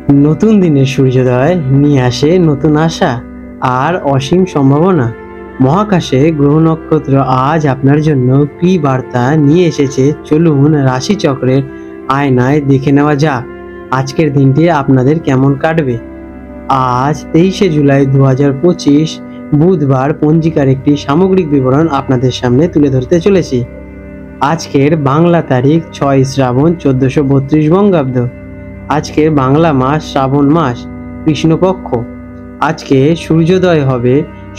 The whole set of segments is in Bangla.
নতুন দিনের সূর্যোদয় নিয়ে আসে নতুন আশা আর অসীম সম্ভাবনা। মহাকাশে গ্রহ নক্ষত্র আজ আপনার জন্য কী বার্তা নিয়ে এসেছে, চলুন রাশিচক্রের আয়নায় দেখে নেওয়া যাক আজকের দিনটি আপনাদের কেমন কাটবে। আজ 23শে জুলাই 2025 বুধবার পঞ্জিকার একটি সামগ্রিক বিবরণ আপনাদের সামনে তুলে ধরতে চলেছি। আজকের বাংলা তারিখ 6 শ্রাবণ 1432 বঙ্গাব্দ। আজকের বাংলা মাস শ্রাবণ মাস, কৃষ্ণপক্ষ। আজকে সূর্যোদয় হবে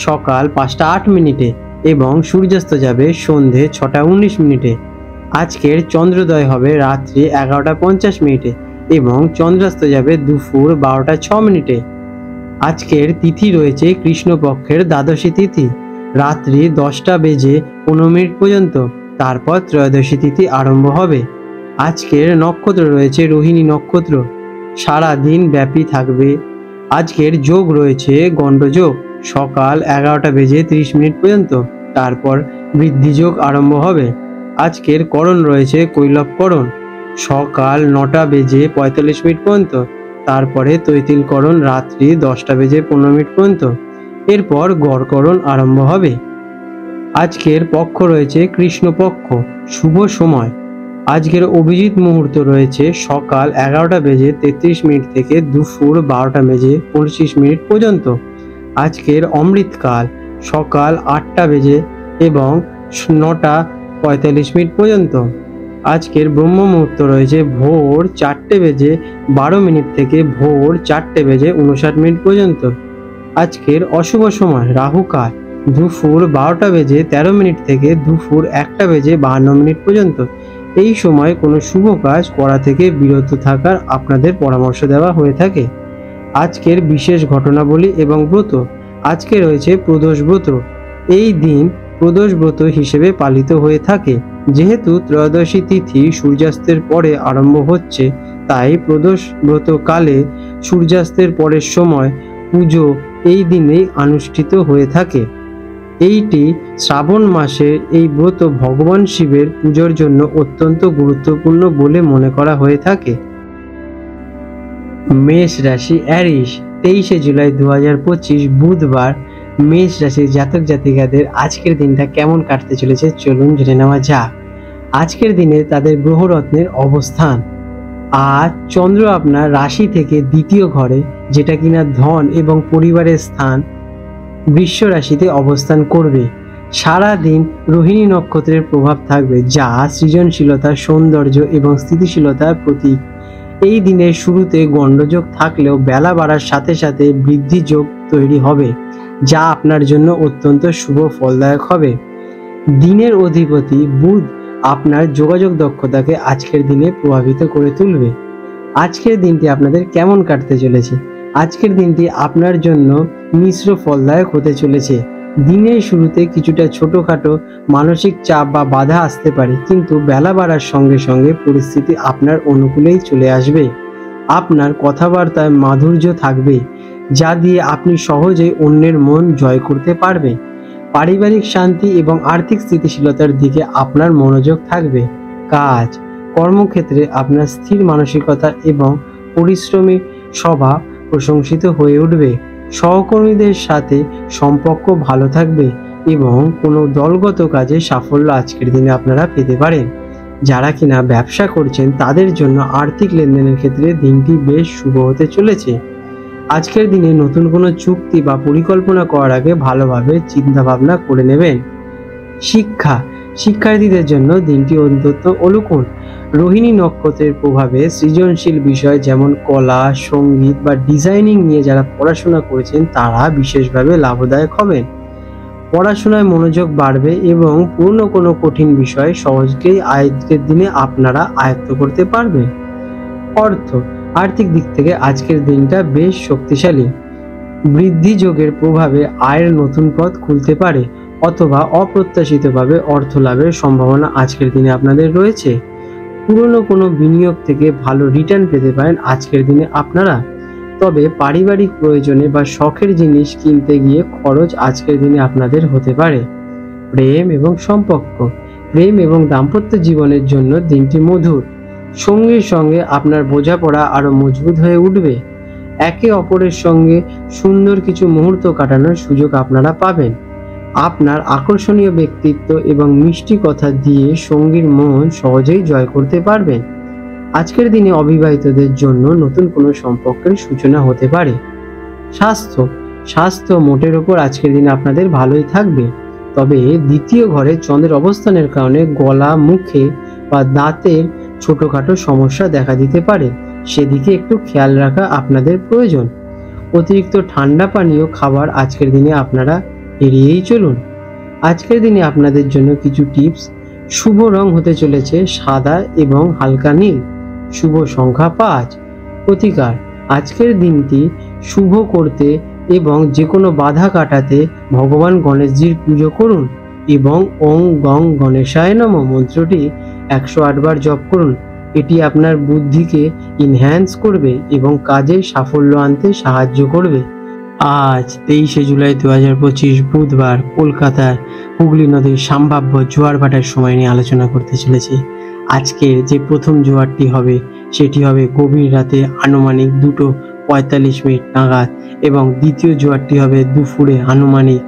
সকাল 5টা 8 মিনিটে এবং সূর্যাস্ত যাবে সন্ধে 6টা 19 মিনিটে। আজকের চন্দ্রোদয় হবে রাত্রি 11টা 50 মিনিটে এবং চন্দ্রাস্ত যাবে দুপুর 12টা 6 মিনিটে। আজকের তিথি রয়েছে কৃষ্ণপক্ষের দ্বাদশী তিথি, রাত্রি 10টা বেজে 15 মিনিট পর্যন্ত, তারপর ত্রয়োদশী তিথি আরম্ভ হবে। আজকের নক্ষত্র রয়েছে রোহিণী নক্ষত্র, সারা দিন ব্যাপী থাকবে। আজকের যোগ রয়েছে গণ্ডযোগ, সকাল 11টা বেজে 30 মিনিট পর্যন্ত, তারপর বৃদ্ধি যোগ আরম্ভ হবে। আজকের করণ রয়েছে কৈলবকরণ, সকাল 9টা বেজে 45 মিনিট পর্যন্ত, তারপরে তৈতিলকরণ রাত্রি 10টা বেজে 15 মিনিট পর্যন্ত, এরপর গড়করণ আরম্ভ হবে। আজকের পক্ষ রয়েছে কৃষ্ণপক্ষ, শুভ সময়। আজকের অভিজিৎ মুহূর্ত রয়েছে সকাল 11টা বেজে 33 মিনিট থেকে দুপুর 12টা বেজে 25 মিনিট পর্যন্ত। আজকের অমৃতকাল সকাল 8টা বেজে এবং 9টা 45 মিনিট পর্যন্ত। আজকের ব্রহ্ম মুহূর্ত রয়েছে ভোর 4টে বেজে 12 মিনিট থেকে ভোর 4টে বেজে 59 মিনিট পর্যন্ত। আজকের অশুভ সময় রাহুকাল দুপুর 12টা বেজে 13 মিনিট থেকে দুপুর 1টা বেজে 52 মিনিট পর্যন্ত। এই সময় কোনো শুভ কাজ করা থেকে বিরত থাকার আপনাদের পরামর্শ দেওয়া হয়ে থাকে। আজকের বিশেষ ঘটনাবলী এবং ব্রত। আজকে রয়েছে প্রদোষ ব্রত। এই দিন প্রদোষ ব্রত হিসেবে পালিত হয়ে থাকে। যেহেতু ত্রয়োদশী তিথি সূর্যাস্তের পরে আরম্ভ হচ্ছে, তাই প্রদোষ ব্রত কালে সূর্যাস্তের পরের সময় পুজো এই দিনেই অনুষ্ঠিত হয়ে থাকে। এইটি শ্রাবণ মাসের এই ব্রত ভগবান শিবের পুজোর জন্য অত্যন্ত গুরুত্বপূর্ণ বলে মনে করা হয়ে থাকে। মেষ রাশি অ্যারিস, 23শে জুলাই 2025 বুধবার মেষ রাশির জাতক জাতিকাদের আজকের দিনটা কেমন কাটতে চলেছে চলুন জেনে নেওয়া যাক। আজকের দিনে তাদের গ্রহরত্নের অবস্থান। আজ চন্দ্র আপনার রাশি থেকে দ্বিতীয় ঘরে, যেটা কিনা ধন এবং পরিবারের স্থান, বৃষ রাশিতে অবস্থান করবে। সারা দিন রোহিণী নক্ষত্রের প্রভাব থাকবে, যা সৃজনশীলতা, সৌন্দর্য এবং স্থিতিশীলতার প্রতীক। এই দিনের শুরুতে গণ্ডযোগ থাকলেও বেলা বাড়ার সাথে সাথে বৃদ্ধি যোগ তৈরি হবে, যা আপনার জন্য অত্যন্ত শুভ ফলদায়ক হবে। দিনের অধিপতি বুধ আপনার যোগাযোগ দক্ষতাকে আজকের দিনে প্রভাবিত করে তুলবে। আজকের দিনটি আপনাদের কেমন কাটতে চলেছে? আজকের দিনটি আপনার জন্য মিশ্র ফলদায়ক হতে চলেছে। দিনের শুরুতে কিছুটা ছোটখাটো মানসিক চাপ বা বাধা আসতে পারে, কিন্তু বেলা বাড়ার সঙ্গে সঙ্গে পরিস্থিতি আপনার অনুকূলেই চলে আসবে। আপনার কথাবার্তায় মাধুর্য থাকবে, যা দিয়ে আপনি সহজেই অন্যের মন জয় করতে পারবেন। পারিবারিক শান্তি এবং আর্থিক স্থিতিশীলতার দিকে আপনার মনোযোগ থাকবে। কাজ কর্মক্ষেত্রে আপনার স্থির মানসিকতা এবং পরিশ্রমী স্বভাব প্রশংসিত হয়ে উঠবে। সহকর্মীদের সাথে সম্পর্ক ভালো থাকবে এবং কোনো দলগত কাজে সাফল্য আজকের দিনে আপনারা পেতে পারেন। যারা কিনা ব্যবসা করছেন তাদের জন্য আর্থিক লেনদেনের ক্ষেত্রে দিনটি বেশ শুভ হতে চলেছে। আজকের দিনে নতুন কোনো চুক্তি বা পরিকল্পনা করার আগে ভালোভাবে চিন্তা ভাবনা করে নেবেন। শিক্ষার্থীদের জন্য দিনটি অত্যন্ত অনুকূল। রোহিণী নক্ষত্রের প্রভাবে সৃজনশীল বিষয় যেমন কলা, সঙ্গীত বা ডিজাইনিং নিয়ে যারা পড়াশোনা করেছেন তারা বিশেষভাবে লাভদায়ক হবেন। পড়াশোনায় মনোযোগ বাড়বে এবং পুরনো কোনো কঠিন বিষয় সহজেই আজকের দিনে আপনারা আয়ত্ত করতে পারবেন। আর্থিক দিক থেকে আজকের দিনটা বেশ শক্তিশালী। বৃদ্ধি যোগের প্রভাবে আয়ের নতুন পথ খুলতে পারে অথবা অপ্রত্যাশিতভাবে অর্থ লাভের সম্ভাবনা আজকের দিনে আপনাদের রয়েছে। পুরনো কোনো বিনিয়োগ থেকে ভালো রিটার্ন পেতে পারেন আজকের দিনে আপনারা। তবে পারিবারিক প্রয়োজনে বা শখের জিনিস কিনতে গিয়ে খরচ আজকের দিনে আপনাদের হতে পারে। প্রেম এবং দাম্পত্য জীবনের জন্য দিনটি মধুর। সঙ্গীর সঙ্গে আপনার বোঝাপড়া আরো মজবুত হয়ে উঠবে। একে অপরের সঙ্গে সুন্দর কিছু মুহূর্ত কাটানোর সুযোগ আপনারা পাবেন। আপনার আকর্ষণীয় ব্যক্তিত্ব এবং মিষ্টি কথা দিয়ে সঙ্গীর মন সহজেই জয় করতে পারবেন। আজকের দিনে অবিবাহিতদের জন্য নতুন কোনো সম্পর্কের সূচনা হতে পারে। স্বাস্থ্য মোটের ওপর আজকের দিনে আপনাদের ভালোই থাকবে, তবে দ্বিতীয় ঘরে চন্দ্রের অবস্থানের কারণে গলা, মুখে বা দাঁতের ছোটখাটো সমস্যা দেখা দিতে পারে, সেদিকে একটু খেয়াল রাখা আপনাদের প্রয়োজন। অতিরিক্ত ঠান্ডা পানীয় খাবার আজকের দিনে আপনারা এড়িয়েই চলুন। আজকের দিনে আপনাদের জন্য কিছু টিপস। শুভ রং হতে চলেছে সাদা এবং হালকা নীল। শুভ সংখ্যা 5। প্রতিকার, আজকের দিনটি শুভ করতে এবং যে কোনো বাধা কাটাতে ভগবান গণেশজির পুজো করুন এবং ওং গং গণেশায় নমঃ মন্ত্রটি 108 বার জপ করুন। এটি আপনার বুদ্ধিকে ইনহ্যান্স করবে এবং কাজে সাফল্য আনতে সাহায্য করবে। আজ 23শে জুলাই 2025 বুধবার কলকাতার হুগলি নদীর সম্ভাব্য জোয়ার ভাটার সময় নিয়ে আলোচনা করতে চলেছি। আজকের যে প্রথম জোয়ারটি হবে সেটি হবে গভীর রাতে আনুমানিক 2:45 নাগাদ এবং দ্বিতীয় জোয়ারটি হবে দুপুরে আনুমানিক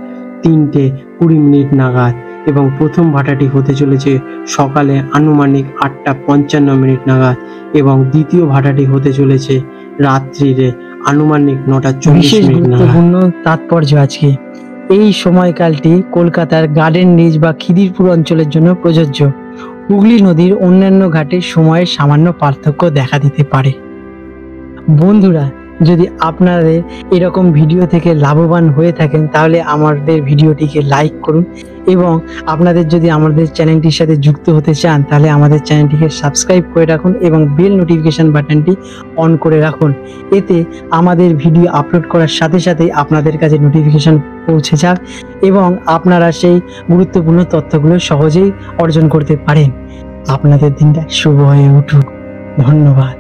3:20 নাগাদ এবং প্রথম ভাটাটি হতে চলেছে সকালে আনুমানিক 8:55 নাগাদ এবং দ্বিতীয় ভাটাটি হতে চলেছে রাত্রিরে আনুমানিক 9:40 নাগাদ। গুরুত্বপূর্ণ তাৎপর্য আজকে এই সময়কালটি কলকাতার গার্ডেন রিচ বা খিদিরপুর অঞ্চলের জন্য প্রযোজ্য। হুগলি নদীর অন্যান্য ঘাটের সময়ের সামান্য পার্থক্য দেখা দিতে পারে। বন্ধুরা, যদি আপনাদের এরকম ভিডিও থেকে লাভবান হয়ে থাকেন তাহলে আমাদের ভিডিওটিকে লাইক করুন এবং আপনাদের যদি আমাদের চ্যানেলটির সাথে যুক্ত হতে চান তাহলে আমাদের চ্যানেলটিকে সাবস্ক্রাইব করে রাখুন এবং বেল নোটিফিকেশন বাটনটি অন করে রাখুন। এতে আমাদের ভিডিও আপলোড করার সাথে সাথেই আপনাদের কাছে নোটিফিকেশন পৌঁছে যাক এবং আপনারা সেই গুরুত্বপূর্ণ তথ্যগুলো সহজেই অর্জন করতে পারেন। আপনাদের দিনটা শুভ হয়ে উঠুক। ধন্যবাদ।